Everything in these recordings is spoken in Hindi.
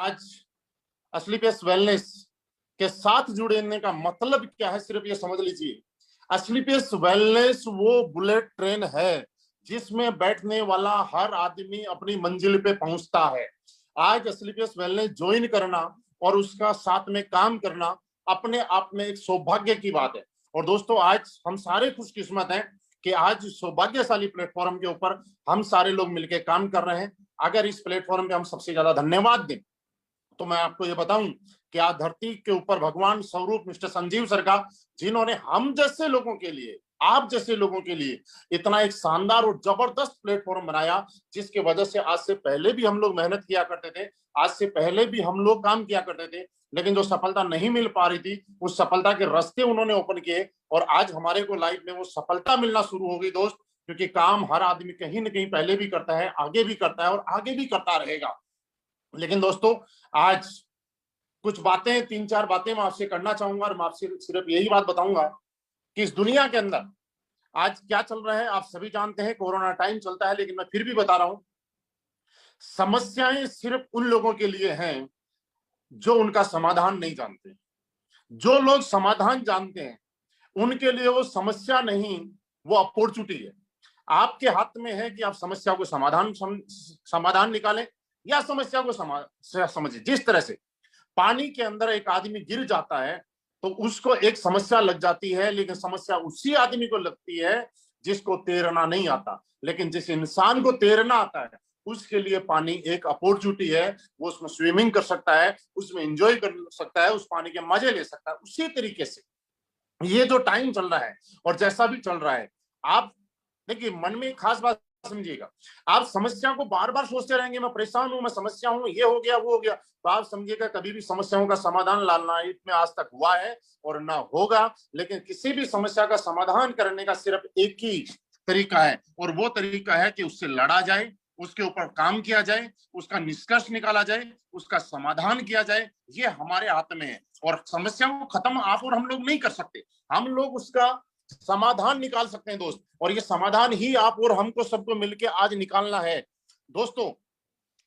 आज असली पेस वेलनेस के साथ जुड़ने का मतलब क्या है, सिर्फ ये समझ लीजिए। असली पेस वेलनेस वो बुलेट ट्रेन है जिसमें बैठने वाला हर आदमी अपनी मंजिल पे पहुंचता है। आज असली पेस वेलनेस ज्वाइन करना और उसका साथ में काम करना अपने आप में एक सौभाग्य की बात है। और दोस्तों, आज हम सारे खुशकिस्मत हैं कि आज सौभाग्यशाली प्लेटफॉर्म के ऊपर हम सारे लोग मिलकर काम कर रहे हैं। अगर इस प्लेटफॉर्म पे हम सबसे ज्यादा धन्यवाद दें तो मैं आपको ये बताऊं कि आज धरती के ऊपर भगवान स्वरूप मिस्टर संजीव सर का, जिन्होंने हम जैसे लोगों के लिए, आप जैसे लोगों के लिए इतना एक शानदार और जबरदस्त प्लेटफॉर्म बनाया, जिसकी वजह से आज से पहले भी हम लोग मेहनत किया करते थे, आज से पहले भी हम लोग काम किया करते थे, लेकिन जो सफलता नहीं मिल पा रही थी, उस सफलता के रास्ते उन्होंने ओपन किए और आज हमारे को लाइफ में वो सफलता मिलना शुरू हो गई दोस्त। क्योंकि काम हर आदमी कहीं ना कहीं पहले भी करता है, आगे भी करता है और आगे भी करता रहेगा। लेकिन दोस्तों, आज कुछ बातें, तीन चार बातें मैं आपसे करना चाहूंगा और मैं आपसे सिर्फ यही बात बताऊंगा कि इस दुनिया के अंदर आज क्या चल रहा है आप सभी जानते हैं। कोरोना टाइम चलता है, लेकिन मैं फिर भी बता रहा हूं, समस्याएं सिर्फ उन लोगों के लिए हैं जो उनका समाधान नहीं जानते। जो लोग समाधान जानते हैं उनके लिए वो समस्या नहीं, वो अपॉर्चुनिटी है। आपके हाथ में है कि आप समस्या को समाधान निकालें या समस्या को समझिए। जिस तरह से पानी के अंदर एक आदमी गिर जाता है तो उसको एक समस्या लग जाती है, लेकिन समस्या उसी आदमी को लगती है जिसको तैरना नहीं आता। लेकिन जिस इंसान को तैरना आता है उसके लिए पानी एक अपॉर्चुनिटी है। वो उसमें स्विमिंग कर सकता है, उसमें एंजॉय कर सकता है, उस पानी के मजे ले सकता है। उसी तरीके से ये जो टाइम चल रहा है और जैसा भी चल रहा है, आप देखिए, मन में खास बात समझिएगा। आप समस्या को बार बार सोचते रहेंगे, मैं परेशान हूं, मैं समस्या हूं, ये हो गया वो हो गया, तो आप समझिएगा कभी भी समस्याओं का समाधान लाइफ में आज तक हुआ है और ना होगा। लेकिन किसी भी समस्या का समाधान करने का सिर्फ एक ही तरीका है और वो तरीका है कि उससे लड़ा जाए, उसके ऊपर काम किया जाए, उसका निष्कर्ष निकाला जाए, उसका समाधान किया जाए। ये हमारे हाथ में है और समस्या को खत्म आप और हम लोग नहीं कर सकते, हम लोग उसका समाधान निकाल सकते हैं दोस्त। और ये समाधान ही आप और हमको सबको मिलके आज निकालना है दोस्तों।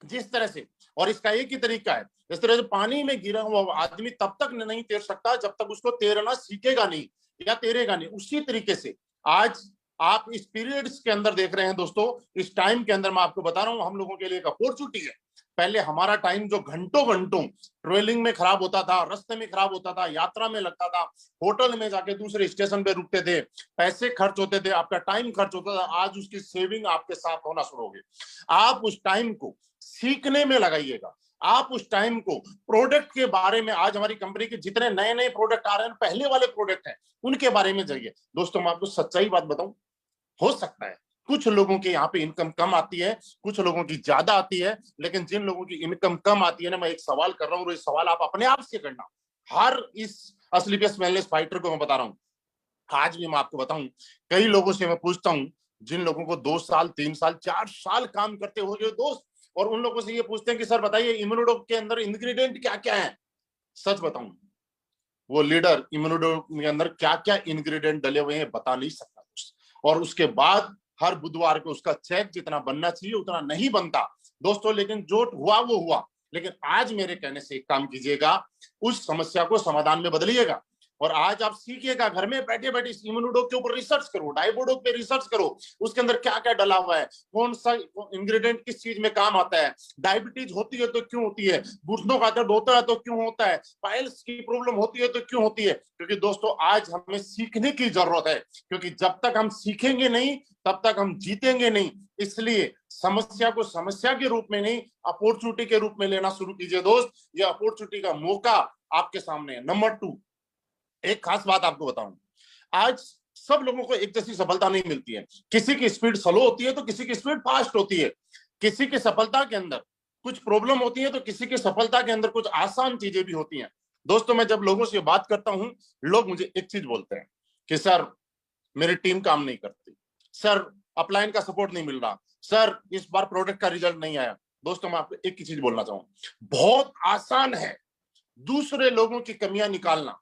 जिस तरह से, और इसका एक ही तरीका है, जिस तरह से पानी में गिरा हुआ आदमी तब तक नहीं तैर सकता जब तक उसको तैरना सीखेगा नहीं या तैरेगा नहीं। उसी तरीके से आज आप इस पीरियड्स के अंदर देख रहे हैं दोस्तों, इस टाइम के अंदर मैं आपको बता रहा हूं हम लोगों के लिए एक अपॉर्चुनिटी है। पहले हमारा टाइम जो घंटों घंटों ट्रेवलिंग में खराब होता था, रास्ते में खराब होता था, यात्रा में लगता था, होटल में जाके दूसरे स्टेशन पे रुकते थे, पैसे खर्च होते थे, आपका टाइम खर्च होता था, आज उसकी सेविंग आपके साथ होना शुरू हो गई। आप उस टाइम को सीखने में लगाइएगा, आप उस टाइम को प्रोडक्ट के बारे में, आज हमारी कंपनी के जितने नए नए प्रोडक्ट आ रहे हैं, पहले वाले प्रोडक्ट हैं, उनके बारे में जाइए। दोस्तों, मैं आपको सच्चाई बात बताऊं, हो सकता है कुछ लोगों के यहाँ पे इनकम कम आती है, कुछ लोगों की ज्यादा आती है, लेकिन जिन लोगों की इनकम कम आती है ना, मैं एक सवाल कर रहा हूँ, ये सवाल आप अपने आप से करना। हर इस असली बेस्ट वेलनेस फाइटर को मैं बता रहा हूँ, आज भी मैं आपको बताऊं, कई लोगों से मैं पूछता हूं, जिन लोगों को 2 साल 3 साल 4 साल काम करते हो गए दोस्त, और उन लोगों से ये पूछते हैं कि सर बताइए इम्यूनोडोक के अंदर इंग्रेडिएंट क्या क्या है। सच बताऊं, वो लीडर इम्यूनोडोक के अंदर क्या क्या इंग्रेडिएंट डले हुए हैं बता नहीं सकता। और उसके बाद हर बुधवार को उसका चेक जितना बनना चाहिए उतना नहीं बनता दोस्तों। लेकिन जो हुआ वो हुआ। लेकिन आज मेरे कहने से एक काम कीजिएगा, उस समस्या को समाधान में बदलिएगा और आज आप सीखिएगा, घर में बैठे बैठे इम्यूनोडोक के ऊपर रिसर्च करो, डायबोडोक पे रिसर्च करो, उसके अंदर क्या क्या डला हुआ है, कौन सा इंग्रेडिएंट किस चीज में काम आता है, डायबिटीज होती है तो क्यों होती है, घुटनों का दर्द होता है तो क्यों होता है, पाइल्स की प्रॉब्लम होती है तो क्यों होती है। क्योंकि दोस्तों, आज हमें सीखने की जरूरत है, क्योंकि जब तक हम सीखेंगे नहीं तब तक हम जीतेंगे नहीं। इसलिए समस्या को समस्या के रूप में नहीं, अपॉर्चुनिटी के रूप में लेना शुरू कीजिए दोस्त। ये अपॉर्चुनिटी का मौका आपके सामने है। नंबर 2, एक खास बात आपको बताऊं, आज सब लोगों को एक जैसी सफलता नहीं मिलती है। किसी की स्पीड स्लो होती है तो किसी की स्पीड फास्ट होती है। किसी की सफलता के अंदर कुछ प्रॉब्लम होती है तो किसी की सफलता के अंदर कुछ आसान चीजें भी होती हैं। दोस्तों, मैं जब लोगों से बात करता हूं, लोग मुझे एक चीज बोलते हैं कि सर मेरी टीम काम नहीं करती, सर अपलाइन का सपोर्ट नहीं मिल रहा, सर इस बार प्रोडक्ट का रिजल्ट नहीं आया। दोस्तों, मैं आपको एक ही चीज बोलना चाहूंगा, बहुत आसान है दूसरे लोगों की कमियां निकालना,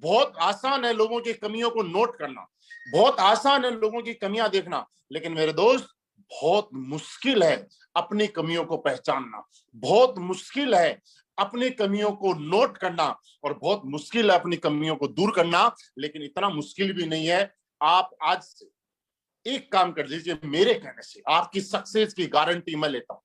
बहुत आसान है लोगों की कमियों को नोट करना, बहुत आसान है लोगों की कमियां देखना, लेकिन मेरे दोस्त बहुत मुश्किल है अपनी कमियों को पहचानना, बहुत मुश्किल है अपनी कमियों को नोट करना, और बहुत मुश्किल है अपनी कमियों को दूर करना, लेकिन इतना मुश्किल भी नहीं है। आप आज से एक काम कर लीजिए, मेरे कहने से आपकी सक्सेस की गारंटी मैं लेता हूं।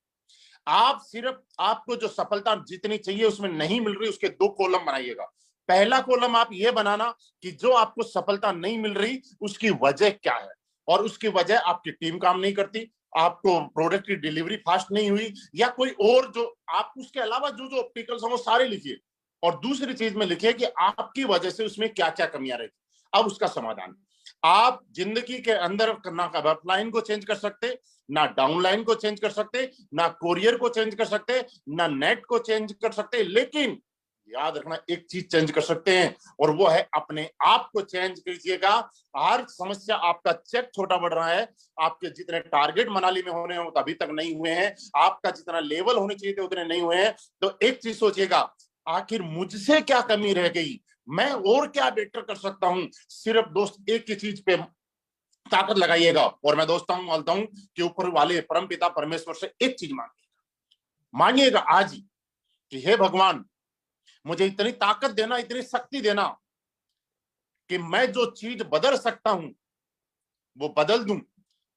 आप सिर्फ, आपको जो सफलता जितनी चाहिए उसमें नहीं मिल रही, उसके 2 कॉलम बनाइएगा। पहला कॉलम आप ये बनाना कि जो आपको सफलता नहीं मिल रही उसकी वजह क्या है, और उसकी वजह आपकी टीम काम नहीं करती, आपको प्रोडक्ट की डिलीवरी फास्ट नहीं हुई, या कोई और जो आप, उसके अलावा जो जो ऑब्स्टिकल्स हैं वो सारे लिखिए। और दूसरी चीज में लिखिए कि आपकी वजह से उसमें क्या क्या कमियां रही, अब उसका समाधान। आप जिंदगी के अंदर ना अपलाइन को चेंज कर सकते, ना डाउनलाइन को चेंज कर सकते, ना कोरियर को चेंज कर सकते, ना नेट को चेंज कर सकते, लेकिन याद रखना एक चीज चेंज कर सकते हैं, और वो है अपने आप को चेंज कीजिएगा। हर समस्या, आपका चेक छोटा बढ़ रहा है, आपके जितने टारगेट मनाली में होने हो अभी तक नहीं हुए हैं, आपका जितना लेवल होने चाहिए थे उतने नहीं हुए हैं, तो एक चीज सोचिएगा, आखिर मुझसे क्या कमी रह गई, मैं और क्या बेटर कर सकता हूं। सिर्फ दोस्त एक ही चीज पे ताकत लगाइएगा, और मैं दोस्तों मानता हूं कि ऊपर वाले परम पिता परमेश्वर से एक चीज मांगिएगा आज ही, कि हे भगवान, मुझे इतनी ताकत देना, इतनी शक्ति देना कि मैं जो चीज बदल सकता हूं वो बदल दूं,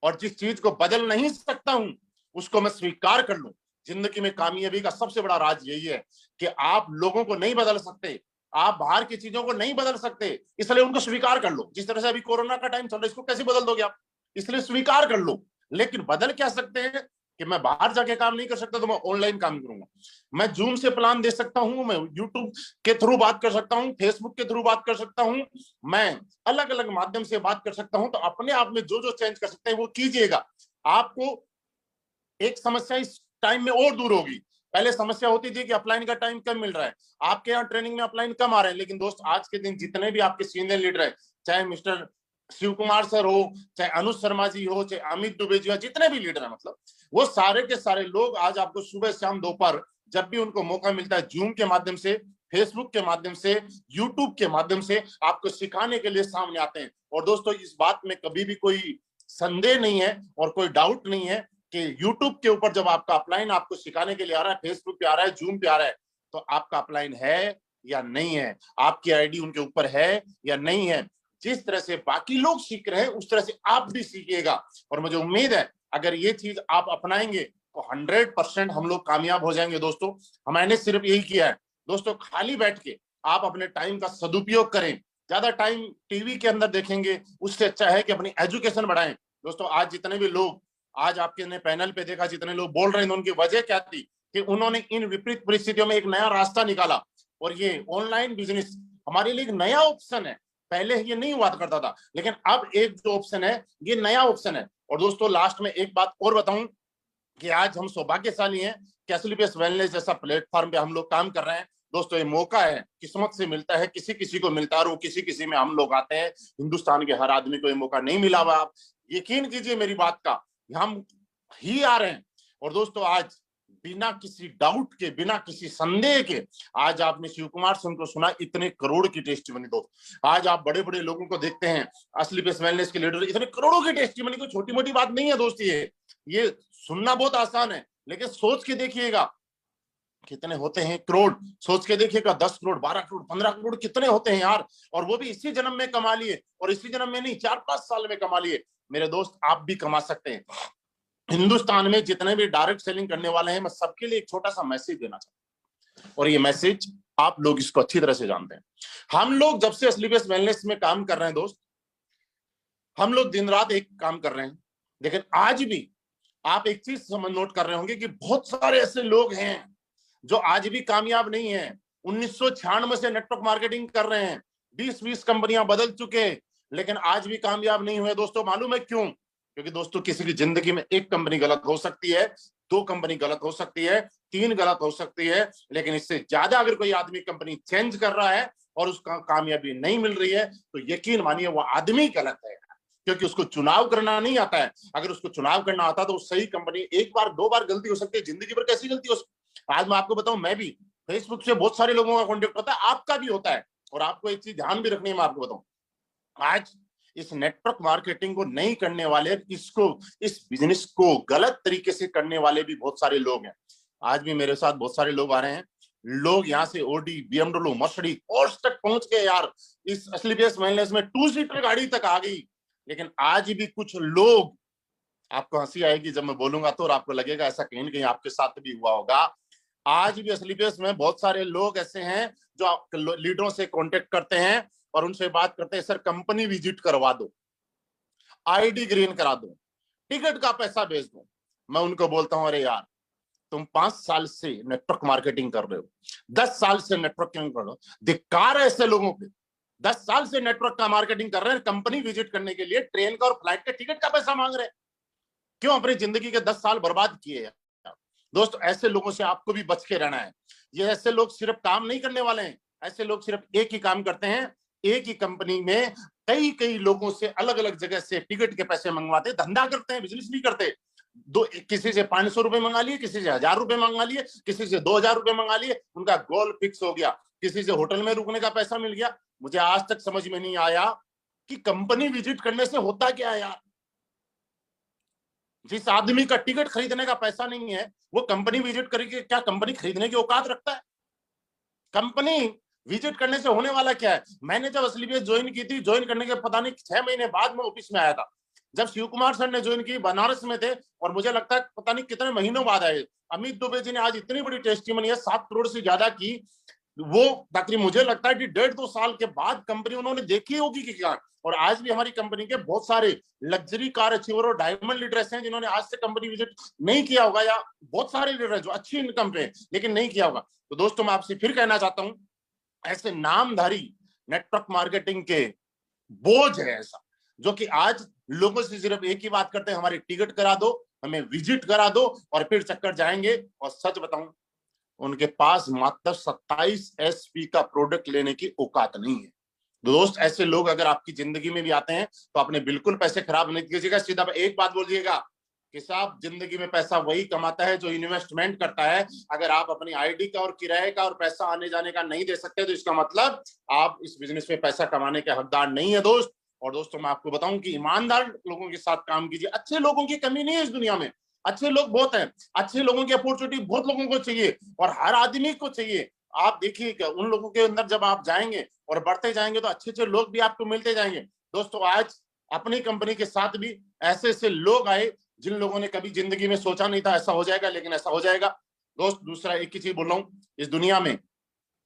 और जिस चीज को बदल नहीं सकता हूं उसको मैं स्वीकार कर लूं। जिंदगी में कामयाबी का सबसे बड़ा राज यही है कि आप लोगों को नहीं बदल सकते, आप बाहर की चीजों को नहीं बदल सकते, इसलिए उनको स्वीकार कर लो। जिस तरह से अभी कोरोना का टाइम चल रहा है, इसको कैसे बदल दोगे आप, इसलिए स्वीकार कर लो। लेकिन बदल क्या सकते हैं कि मैं बाहर जाके काम नहीं कर सकता तो मैं ऑनलाइन काम करूंगा, मैं जूम से प्लान दे सकता हूं, मैं यूट्यूब के थ्रू बात कर सकता हूं, फेसबुक के थ्रू बात कर सकता हूं, मैं अलग अलग माध्यम से बात कर सकता हूं। तो अपने आप में जो जो चेंज कर सकते हैं वो कीजिएगा। आपको एक समस्या इस टाइम में और दूर होगी। पहले समस्या होती थी कि अपलाइन का टाइम कम मिल रहा है, आपके यहाँ ट्रेनिंग में अपलाइन कम आ रहे हैं, लेकिन दोस्त आज के दिन जितने भी आपके सीनियर लीडर है, चाहे मिस्टर शिव कुमार सर हो, चाहे अनुज शर्मा जी हो, चाहे अमित दुबे जी हो, जितने भी लीडर है, मतलब वो सारे के सारे लोग आज आपको सुबह शाम दोपहर जब भी उनको मौका मिलता है, जूम के माध्यम से, फेसबुक के माध्यम से, यूट्यूब के माध्यम से आपको सिखाने के लिए सामने आते हैं। और दोस्तों इस बात में कभी भी कोई संदेह नहीं है और कोई डाउट नहीं है कि YouTube के ऊपर जब आपका अपलाइन आपको सिखाने के लिए आ रहा है, फेसबुक पे आ रहा है, जूम पे आ रहा है, तो आपका अपलाइन है या नहीं है, आपकी आईडी उनके ऊपर है या नहीं है। जिस तरह से बाकी लोग सीख रहे हैं उस तरह से आप भी सीखिएगा, और मुझे उम्मीद है अगर ये चीज आप अपनाएंगे तो 100% हम लोग कामयाब हो जाएंगे। दोस्तों मैंने सिर्फ यही किया है दोस्तों, खाली बैठ के आप अपने टाइम का सदुपयोग करें। ज्यादा टाइम टीवी के अंदर देखेंगे उससे अच्छा है कि अपनी एजुकेशन बढ़ाएं। दोस्तों आज जितने भी लोग, आज आपके ने पैनल पे देखा जितने लोग बोल रहे हैं, उनकी वजह क्या थी कि उन्होंने इन विपरीत परिस्थितियों में एक नया रास्ता निकाला, और ये ऑनलाइन बिजनेस हमारे लिए एक नया ऑप्शन है। पहले ये नहीं हुआ करता था, लेकिन अब एक जो ऑप्शन है ये नया ऑप्शन है। और दोस्तों लास्ट में एक बात और बताऊं कि आज हम सौभाग्यशाली हैं कि एसलीपीएस वेलनेस जैसा प्लेटफॉर्म पे हम लोग काम कर रहे हैं। दोस्तों ये मौका है, किस्मत से मिलता है, किसी किसी को मिलता है, और वो किसी किसी में हम लोग आते हैं। हिंदुस्तान के हर आदमी को ये मौका नहीं मिला हुआ। आप यकीन कीजिए मेरी बात का, हम ही आ रहे हैं। और दोस्तों आज बिना किसी डाउट के, बिना किसी संदेह के, आज आपने शिव कुमार सिंह को सुना, इतने करोड़ की टेस्टिमनी। दोस्त आज आप बड़े बड़े लोगों को देखते हैं, एसलीपीएस वेलनेस के लीडर, इतने करोड़ों की टेस्टिमनी, कोई छोटी मोटी बात नहीं है दोस्त। ये सुनना बहुत आसान है, लेकिन सोच के देखिएगा कितने होते हैं करोड़। सोच के देखिएगा 10 करोड़, 12 करोड़, 15 करोड़ कितने होते हैं यार, और वो भी इसी जन्म में कमा लिए, और इसी जन्म में नहीं 4-5 साल में कमा लिए। मेरे दोस्त आप भी कमा सकते हैं। हिंदुस्तान में जितने भी डायरेक्ट सेलिंग करने वाले हैं, मैं सबके लिए एक छोटा सा मैसेज देना चाहता हूं, और ये मैसेज आप लोग इसको अच्छी तरह से जानते हैं। हम लोग जब से एसलीपीएस वेलनेस में काम कर रहे हैं दोस्त, हम लोग दिन रात एक काम कर रहे हैं, लेकिन आज भी आप एक चीज समझ नोट कर रहे होंगे कि बहुत सारे ऐसे लोग हैं जो आज भी कामयाब नहीं है। 1996 से नेटवर्क मार्केटिंग कर रहे हैं, 20-20 कंपनियां बदल चुके, लेकिन आज भी कामयाब नहीं हुए। दोस्तों मालूम है क्यों? क्योंकि दोस्तों किसी की जिंदगी में एक कंपनी गलत हो सकती है, 2 कंपनी गलत हो सकती है, 3 गलत हो सकती है, लेकिन इससे ज्यादा अगर कोई आदमी कंपनी चेंज कर रहा है और उसका कामयाबी नहीं मिल रही है, तो यकीन मानिए वो आदमी गलत है, क्योंकि उसको चुनाव करना नहीं आता है। अगर उसको चुनाव करना आता तो सही कंपनी, एक बार 2 बार गलती हो सकती है, जिंदगी भर कैसी गलती हो सकती है। आज मैं आपको बताऊं, मैं भी फेसबुक से बहुत सारे लोगों का कॉन्टेक्ट होता है, आपका भी होता है, और आपको एक चीज ध्यान भी रखनी है, मैं आपको बताऊं, आज इस नेटवर्क मार्केटिंग को नहीं करने वाले, इस बिजनेस को गलत तरीके से करने वाले भी बहुत सारे लोग हैं। आज भी मेरे साथ बहुत सारे लोग आ रहे हैं, लोग यहाँ से ओडी, बीएमडब्ल्यू, मर्सिडीज, पोर्श तक पहुंच गए यार, इस असलीपियस वेलनेस में 2 सीटर गाड़ी तक आ गई। लेकिन आज भी कुछ लोग, आपको हंसी आएगी जब मैं बोलूंगा तो, और आपको लगेगा ऐसा कहीं ना कहीं आपके साथ भी हुआ होगा, आज भी असलीपियस में बहुत सारे लोग ऐसे हैं जो लीडरों से कांटेक्ट करते हैं और उनसे बात करते हैं, सर कंपनी विजिट करवा दो, आईडी ग्रीन करा दो, टिकट का पैसा भेज दो। मैं उनको बोलता हूं, अरे यार तुम 5 साल से नेटवर्क मार्केटिंग कर रहे हो, 10 साल से नेटवर्किंग कर रहे हो, धिक्कार है ऐसे लोगों पे। 10 साल से नेटवर्क का मार्केटिंग कर रहे हैं, कंपनी विजिट करने के लिए ट्रेन का और फ्लाइट के टिकट का पैसा मांग रहे हैं। क्यों अपनी जिंदगी के 10 साल बर्बाद किए यार? दोस्तों ऐसे लोगों से आपको भी बच के रहना है। ये ऐसे लोग सिर्फ काम नहीं करने वाले हैं, ऐसे लोग सिर्फ एक ही काम करते हैं, एक ही कंपनी में कई कई लोगों से अलग अलग जगह से टिकट के पैसे मंगवाते, धंधा करते हैं, बिजनेस नहीं करते। किसी से 500 रुपए मंगा लिए, किसी से 1000 रुपए मंगा लिए, किसी से 2000 रुपए मंगा लिए, उनका गोल फिक्स हो गया। किसी से होटल में रुकने का पैसा मिल गया। मुझे आज तक समझ में नहीं आया कि कंपनी विजिट करने से होता क्या है यार। जिस आदमी का टिकट खरीदने का पैसा नहीं है, वो कंपनी विजिट करके क्या कंपनी खरीदने की औकात रखता है? कंपनी विजिट करने से होने वाला क्या है? मैंने जब असलीपियस ज्वाइन की थी, ज्वाइन करने के पता नहीं 6 महीने बाद में ऑफिस में आया था। जब शिव कुमार सर ने ज्वाइन की, बनारस में थे, और मुझे लगता है पता नहीं कितने महीनों बाद आए। अमित दुबे जी ने आज इतनी बड़ी टेस्टिमनी है, 7 करोड़ से ज्यादा की, वो ताकि मुझे लगता है कि 1.5-2 साल के बाद कंपनी उन्होंने देखी होगी कि क्या। और आज भी हमारी कंपनी के बहुत सारे लग्जरी कार अचीवर और डायमंड लीडर्स हैं जिन्होंने आज से कंपनी विजिट नहीं किया होगा, या बहुत सारे लीडर जो अच्छी इनकम पे लेकिन नहीं किया होगा। तो दोस्तों मैं आपसे फिर कहना चाहता हूं, ऐसे नामधारी नेटवर्क मार्केटिंग के बोझ है ऐसा, जो कि आज लोगों से सिर्फ एक ही बात करते हैं, हमारी टिकट करा दो, हमें विजिट करा दो, और फिर चक्कर जाएंगे। और सच बताऊं, उनके पास मात्र 27 एसपी का प्रोडक्ट लेने की औकात नहीं है। दोस्त ऐसे लोग अगर आपकी जिंदगी में भी आते हैं तो आपने बिल्कुल पैसे खराब नहीं कीजिएगा। सीधा एक बात बोलिएगा कि साहब जिंदगी में पैसा वही कमाता है जो इन्वेस्टमेंट करता है। अगर आप अपनी आईडी का और किराए का और पैसा आने जाने का नहीं दे सकते तो इसका मतलब आप इस बिजनेस में पैसा कमाने के हकदार नहीं है दोस्त। और दोस्तों मैं आपको बताऊं कि ईमानदार लोगों के साथ काम कीजिए। अच्छे लोगों की कमी नहीं है इस दुनिया में, अच्छे लोग बहुत हैं, अच्छे लोगों की अपॉर्चुनिटी बहुत लोगों को चाहिए और हर आदमी को चाहिए। आप देखिए उन लोगों के अंदर जब आप जाएंगे और बढ़ते जाएंगे तो अच्छे अच्छे लोग भी आपको मिलते जाएंगे। दोस्तों आज अपनी कंपनी के साथ भी ऐसे ऐसे लोग आए जिन लोगों ने कभी जिंदगी में सोचा नहीं था ऐसा हो जाएगा, लेकिन ऐसा हो जाएगा। दोस्त दूसरा एक ही चीज बोल रहा हूं, इस दुनिया में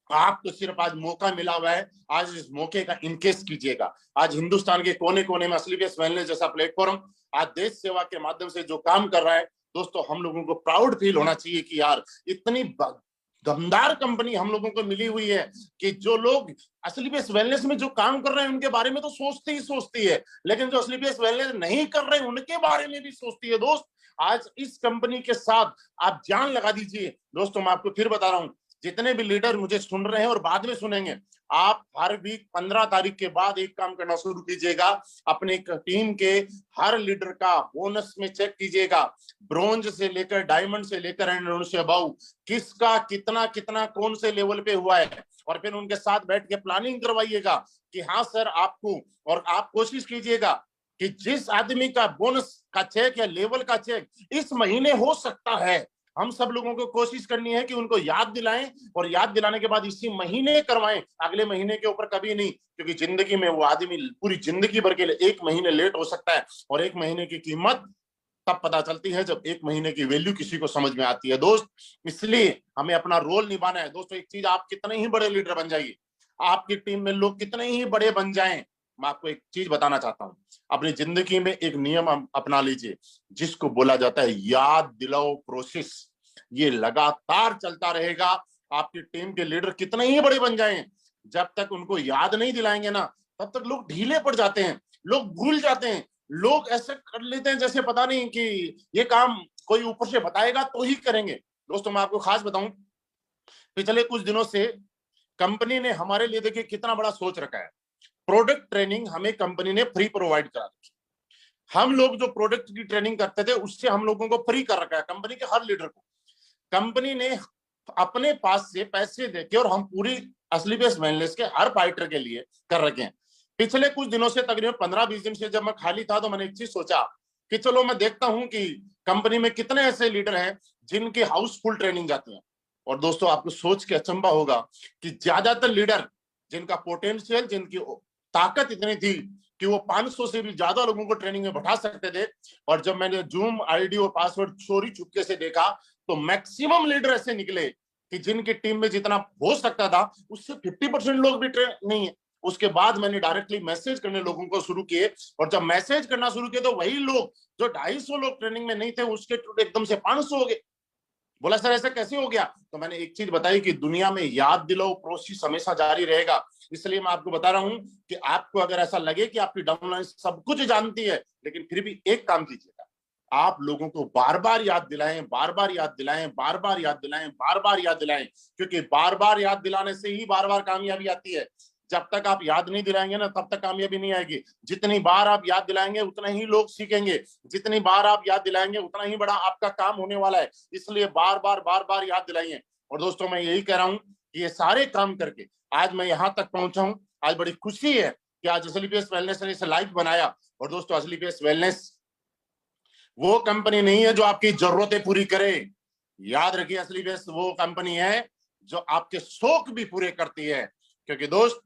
आपको सिर्फ आज मौका मिला हुआ है, आज इस मौके का इनकेस कीजिएगा। आज हिंदुस्तान के कोने कोने में असलीपियस वेलनेस जैसा प्लेटफॉर्म आज देश सेवा के माध्यम से जो काम कर रहा है, दोस्तों हम लोगों को प्राउड फील होना चाहिए कि यार इतनी दमदार कंपनी हम लोगों को मिली हुई है कि जो लोग असलीपियस वेलनेस में जो काम कर रहे हैं उनके बारे में तो सोचती ही सोचती है, लेकिन जो असलीपियस वेलनेस नहीं कर रहे हैं उनके बारे में भी सोचती है। दोस्त आज इस कंपनी के साथ आप जान लगा दीजिए। दोस्तों मैं आपको फिर बता रहा हूं, जितने भी लीडर मुझे सुन रहे हैं और बाद में सुनेंगे, आप हर वीक 15 तारीख के बाद एक काम करना शुरू कीजिएगा, अपने टीम के हर लीडर का बोनस में चेक कीजिएगा, ब्रोंज से लेकर डायमंड से लेकर एंड से अबव किसका कितना कितना कौन से लेवल पे हुआ है, और फिर उनके साथ बैठ के प्लानिंग करवाइएगा कि हाँ सर आपको, और आप कोशिश कीजिएगा कि जिस आदमी का बोनस का चेक या लेवल का चेक इस महीने हो सकता है, हम सब लोगों को कोशिश करनी है कि उनको याद दिलाएं और याद दिलाने के बाद इसी महीने करवाएं, अगले महीने के ऊपर कभी नहीं। क्योंकि जिंदगी में वो आदमी पूरी जिंदगी भर के लिए 1 महीने लेट हो सकता है, और 1 महीने की कीमत तब पता चलती है जब 1 महीने की वैल्यू किसी को समझ में आती है। दोस्त इसलिए हमें अपना रोल निभाना है। दोस्तों एक चीज, आप कितने ही बड़े लीडर बन जाइए, आपकी टीम में लोग कितने ही बड़े बन जाएं, मैं आपको एक चीज बताना चाहता हूं, अपनी जिंदगी में एक नियम अपना लीजिए जिसको बोला जाता है याद दिलाओ प्रोसेस। ये लगातार चलता रहेगा। आपकी टीम के लीडर कितने ही बड़े बन जाएं, जब तक उनको याद नहीं दिलाएंगे ना तब तक लोग ढीले पड़ जाते हैं, लोग भूल जाते हैं, लोग ऐसे कर लेते हैं जैसे पता नहीं कि ये काम कोई ऊपर से बताएगा तो ही करेंगे। दोस्तों मैं आपको खास बताऊं, पिछले कुछ दिनों से कंपनी ने हमारे लिए देखिए कितना बड़ा सोच रखा है। प्रोडक्ट ट्रेनिंग हमें कंपनी ने फ्री प्रोवाइड करा रखी। हम लोग जो प्रोडक्ट की ट्रेनिंग करते थे उससे हम लोगों को फ्री कर रखा है कंपनी के हर लीडर को। कंपनी ने अपने पास से पैसे देके और हम पूरी असलीपियस वेलनेस के हर फाइटर के लिए कर रखे हैं। पिछले कुछ दिनों से, तकरीबन 15-20 दिन से जब मैं खाली था, तो मैंने एक चीज सोचा कि चलो मैं देखता हूं कि कंपनी में कितने ऐसे लीडर हैं जिनकी हाउसफुल ट्रेनिंग जाती है। और दोस्तों, आपको सोच के अचंभा होगा कि ज्यादातर लीडर जिनका पोटेंशियल, जिनकी ताकत इतनी थी कि वो 500 से भी ज्यादा लोगों को ट्रेनिंग में बैठा सकते थे, और जब मैंने जूम आईडी और पासवर्ड चोरी चुपके से देखा, तो मैक्सिमम लीडर ऐसे निकले कि जिनकी टीम में जितना हो सकता था उससे 50% लोग भी ट्रेन नहीं है। उसके बाद मैंने डायरेक्टली मैसेज करने लोगों को शुरू किए, और जब मैसेज करना शुरू किए तो वही लोग जो 250 लोग ट्रेनिंग में नहीं थे, उसके एकदम से 500 हो गए। बोला सर ऐसा कैसे हो गया? तो मैंने एक चीज बताई कि दुनिया में याद दिलाओ प्रोसेस हमेशा जारी रहेगा। इसलिए मैं आपको बता रहा हूं कि आपको अगर ऐसा लगे कि आपकी डाउनलाइन सब कुछ जानती है, लेकिन फिर भी एक काम कीजिएगा, आप लोगों को बार बार याद दिलाएं, बार बार याद दिलाएं, बार बार याद दिलाएं, बार बार याद दिलाएं, क्योंकि बार बार याद दिलाने से ही बार बार कामयाबी आती है। जब तक आप याद नहीं दिलाएंगे ना, तब तक कामयाबी नहीं आएगी। जितनी बार आप याद दिलाएंगे उतना ही लोग सीखेंगे, जितनी बार आप याद दिलाएंगे उतना ही बड़ा आपका काम होने वाला है। इसलिए बार बार याद दिलाइए। और दोस्तों, मैं यही कह रहा हूं कि ये सारे काम करके आज मैं यहां तक पहुंचा हूं। आज बड़ी खुशी है कि आज असली पेस वेलनेस ने इसे लाइव बनाया। और दोस्तों, असली पेस वेलनेस वो कंपनी नहीं है जो आपकी जरूरतें पूरी करे। याद रखिए, असली पेस वो कंपनी है जो आपके शौक भी पूरे करती है। क्योंकि दोस्त,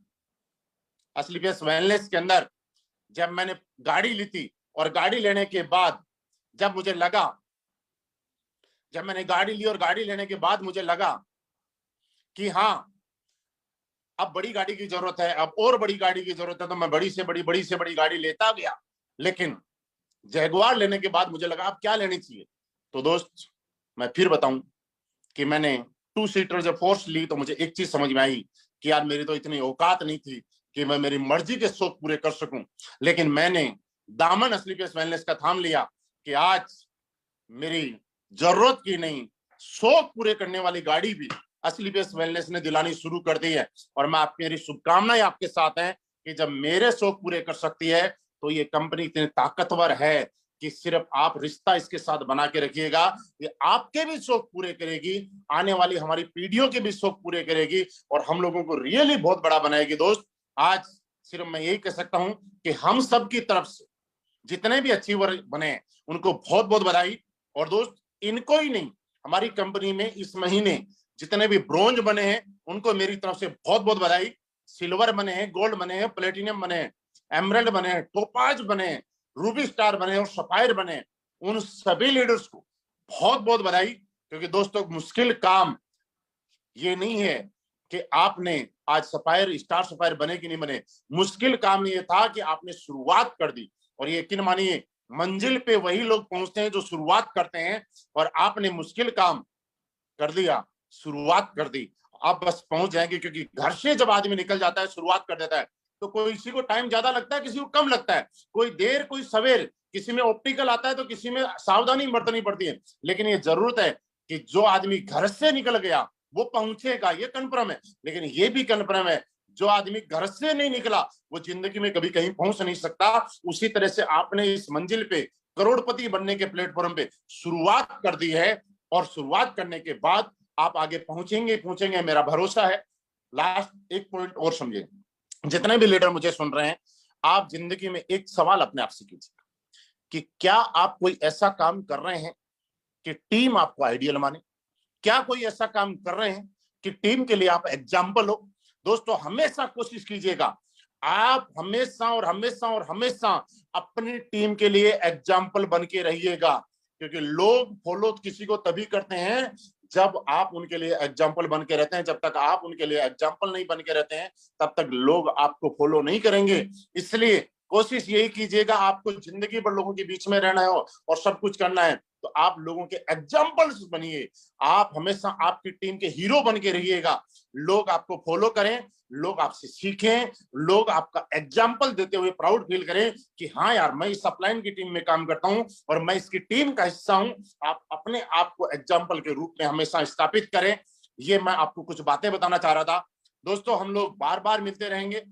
असली पेस वेलनेस के अंदर जब मैंने गाड़ी ली थी, और गाड़ी लेने के बाद जब मुझे लगा, जब मैंने गाड़ी ली और गाड़ी लेने के बाद मुझे लगा कि हाँ, अब बड़ी गाड़ी की जरूरत है, अब और बड़ी गाड़ी की जरूरत है, तो मैं बड़ी से बड़ी गाड़ी लेता गया। लेकिन जैगुआर लेने के बाद मुझे लगा अब क्या लेनी चाहिए। तो दोस्त, मैं फिर बताऊं कि मैंने 2 सीटर जब फोर्स ली, तो मुझे एक चीज समझ में आई कि यार मेरी तो इतनी औकात नहीं थी कि मैं मेरी मर्जी के शौक पूरे कर सकूं। लेकिन मैंने दामन असली पेस वेलनेस का थाम लिया कि आज मेरी जरूरत की नहीं, शौक पूरे करने वाली गाड़ी भी असली पेस वेलनेस ने दिलानी शुरू कर दी है। और मैं आपकी, मेरी शुभकामनाएं आपके साथ हैं कि जब मेरे शौक पूरे कर सकती है, तो ये कंपनी इतनी ताकतवर है कि सिर्फ आप रिश्ता इसके साथ बना के रखिएगा, ये आपके भी शौक पूरे करेगी, आने वाली हमारी पीढ़ियों के भी शौक पूरे करेगी, और हम लोगों को रियली बहुत बड़ा बनाएगी। दोस्त, आज सिर्फ मैं यही कह सकता हूं कि हम सब की तरफ से जितने भी अचीवर बने उनको बहुत बहुत बधाई। और दोस्त, इनको ही नहीं, हमारी कंपनी में इस महीने जितने भी ब्रोंज बने हैं उनको मेरी तरफ से बहुत बहुत बधाई। सिल्वर बने हैं, गोल्ड बने हैं, प्लेटिनियम बने हैं, एमरल्ड बने हैं, टोपाज बने हैं, रूबी स्टार बने और सफायर बने, उन सभी लीडर्स को बहुत बहुत बधाई। क्योंकि दोस्तों, मुश्किल काम ये नहीं है कि आपने आज सफायर, स्टार सफायर बने कि नहीं बने, मुश्किल काम ये था कि आपने शुरुआत कर दी। और यकीन मानिए, मंजिल पे वही लोग पहुंचते हैं जो शुरुआत करते हैं, और आपने मुश्किल काम कर दिया, शुरुआत कर दी, आप बस पहुंच जाएंगे। क्योंकि घर से जब आदमी निकल जाता है, शुरुआत कर देता है, तो कोई किसी को टाइम ज्यादा लगता है, किसी को कम लगता है, कोई देर कोई सवेर, किसी में ऑप्टिकल आता है तो किसी में सावधानी बरतनी पड़ती है। लेकिन ये जरूरत है कि जो आदमी घर से निकल गया वो पहुंचेगा, ये कन्फर्म है। लेकिन ये भी कन्फर्म है, जो आदमी घर से नहीं निकला वो जिंदगी में कभी कहीं पहुंच नहीं सकता। उसी तरह से आपने इस मंजिल पे, करोड़पति बनने के प्लेटफॉर्म पे शुरुआत कर दी है, और शुरुआत करने के बाद आप आगे पहुंचेंगे पहुंचेंगे, मेरा भरोसा है। लास्ट एक पॉइंट और समझिए, जितने भी लीडर मुझे सुन रहे हैं, आप जिंदगी में एक सवाल अपने आप से कीजिए कि क्या आप कोई ऐसा काम कर रहे हैं कि टीम आपको आइडियल माने? क्या कोई ऐसा काम कर रहे हैं कि टीम के लिए आप एग्जाम्पल हो? दोस्तों, हमेशा कोशिश कीजिएगा, आप हमेशा और हमेशा और हमेशा अपनी टीम के लिए एग्जाम्पल बन के रहिएगा। क्योंकि लोग फॉलो किसी को तभी करते हैं जब आप उनके लिए एग्जाम्पल बन के रहते हैं। जब तक आप उनके लिए एग्जाम्पल नहीं बन के रहते हैं, तब तक लोग आपको फॉलो नहीं करेंगे। इसलिए कोशिश यही कीजिएगा, आपको जिंदगी भर लोगों के बीच में रहना है और सब कुछ करना है, तो आप लोगों के एग्जाम्पल्स बनिए। आप हमेशा आपकी टीम के हीरो बन के रहिएगा। लोग आपको फॉलो करें, लोग आपसे सीखें, लोग आपका एग्जाम्पल देते हुए प्राउड फील करें कि हाँ यार, मैं इस अपलाइन की टीम में काम करता हूं और मैं इसकी टीम का हिस्सा हूं। आप अपने आप को एग्जाम्पल के रूप में हमेशा स्थापित करें। ये मैं आपको कुछ बातें बताना चाह रहा था। दोस्तों, हम लोग बार बार मिलते रहेंगे,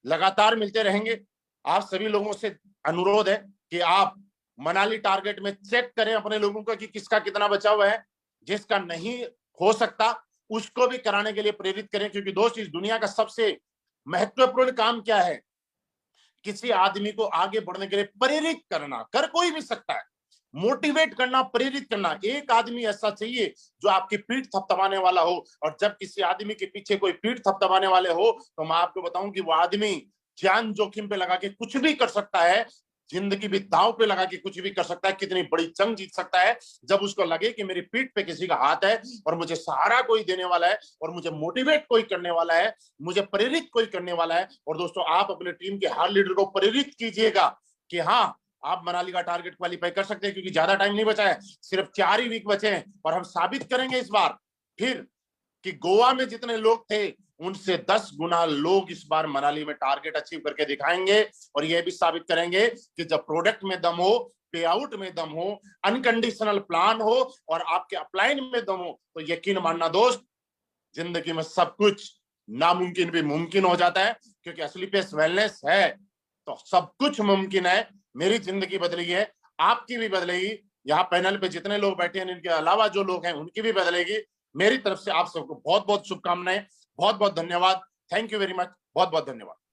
लगातार मिलते रहेंगे। आप सभी लोगों से अनुरोध है कि आप मनाली टारगेट में चेक करें अपने लोगों का कि किसका कितना बचा हुआ है। जिसका नहीं हो सकता उसको भी कराने के लिए प्रेरित करें। क्योंकि दोस्त, इस दुनिया का सबसे महत्वपूर्ण काम क्या है? किसी आदमी को आगे बढ़ने के लिए प्रेरित करना, कर कोई भी सकता है, मोटिवेट करना, प्रेरित करना। एक आदमी ऐसा चाहिए जो आपकी पीठ थपथपाने वाला हो, और जब किसी आदमी के पीछे कोई पीठ थपथपाने वाले हो तो मैं आपको बताऊं कि वो आदमी जान जोखिम पे लगा के कुछ भी कर सकता है, जिंदगी भी दांव पे लगा के कुछ भी कर सकता है, कितनी बड़ी जंग जीत सकता है जब उसको लगे कि मेरी पीठ पे किसी का हाथ है और मुझे सहारा कोई देने वाला है और मुझे मोटिवेट कोई करने वाला है, मुझे प्रेरित कोई करने वाला है। और दोस्तों, आप अपने टीम के हर लीडर को प्रेरित कीजिएगा कि हाँ, आप मनाली का टारगेट क्वालिफाई कर सकते हैं, क्योंकि ज्यादा टाइम नहीं बचा है, सिर्फ 4 ही वीक बचे हैं। और हम साबित करेंगे इस बार फिर कि गोवा में जितने लोग थे उनसे 10 गुना लोग इस बार मनाली में टारगेट अचीव करके दिखाएंगे। और यह भी साबित करेंगे कि जब प्रोडक्ट में दम हो, पे आउट में दम हो, अनकंडीशनल प्लान हो और आपके अपलाइन में दम हो, तो यकीन मानना दोस्त, जिंदगी में सब कुछ नामुमकिन भी मुमकिन हो जाता है। क्योंकि असली पेस वेलनेस है तो सब कुछ मुमकिन है। मेरी जिंदगी बदली है, आपकी भी बदलेगी। यहाँ पैनल पे जितने लोग बैठे हैं, इनके अलावा जो लोग हैं उनकी भी बदलेगी। मेरी तरफ से आप सबको बहुत बहुत शुभकामनाएं, बहुत बहुत धन्यवाद। थैंक यू वेरी मच, बहुत बहुत धन्यवाद।